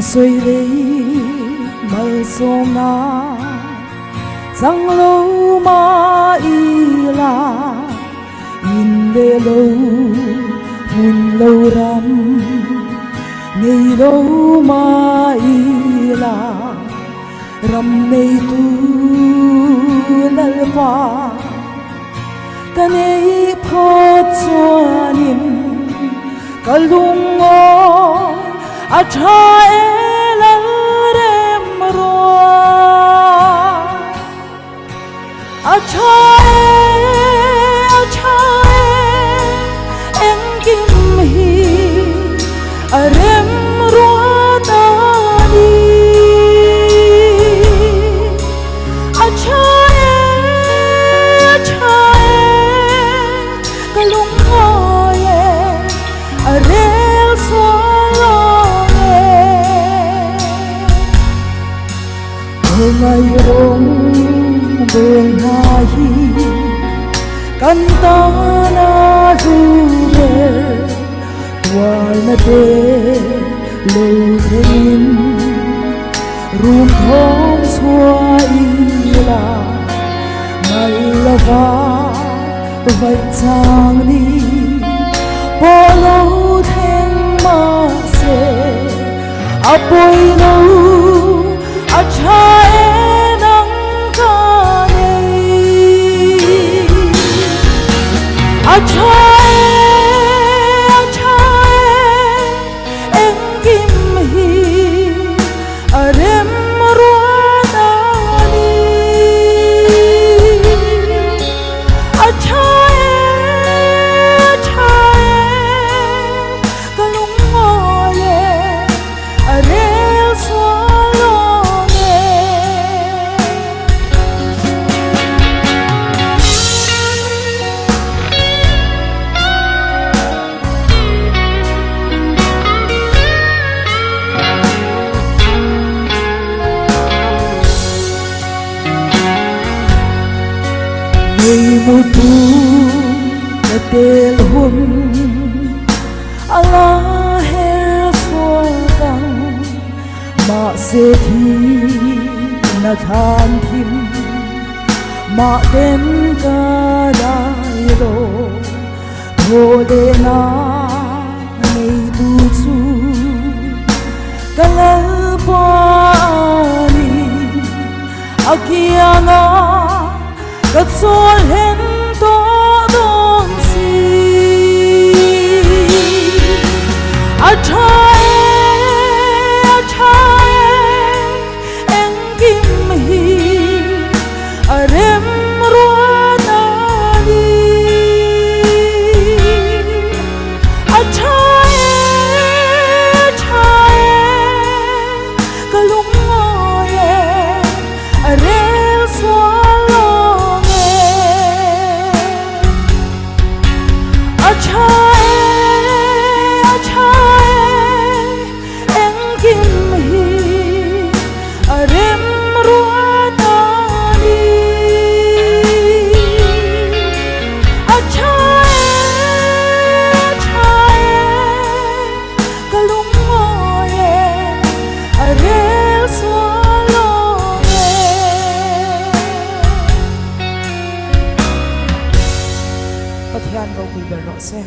suy lý mờ sông na chẳng lâu mà y là in lê lâu buồn lâu rắm ngày lâu mà y là rắm nay tu lal pa kanei phot chuanin kalungo athae lal rem ro athae engkim hi arem ro tani athae kalungo ye arel so ngày rong buồn hai canta na ruge tual na te lâu thêm rum thom xua ila ngày lava vậy chang đi bỏ lâu thêm mà se apoi lâu athae nang ka nei athae engkim hi arem ro tani athae kalungo ye arel so ngày mùa thu đã tel hun ala her phôi căng mà sẽ thi na than thim mà đến cả đại lộ thô lê na ngày tu chu kalah pani akianga cất xóa lên to đông si athae engkim hi arem ro tani athae kalungo ye arel so engkim hi arem ro tani athae kalungo ye arel so Pathian ro kui ber ro se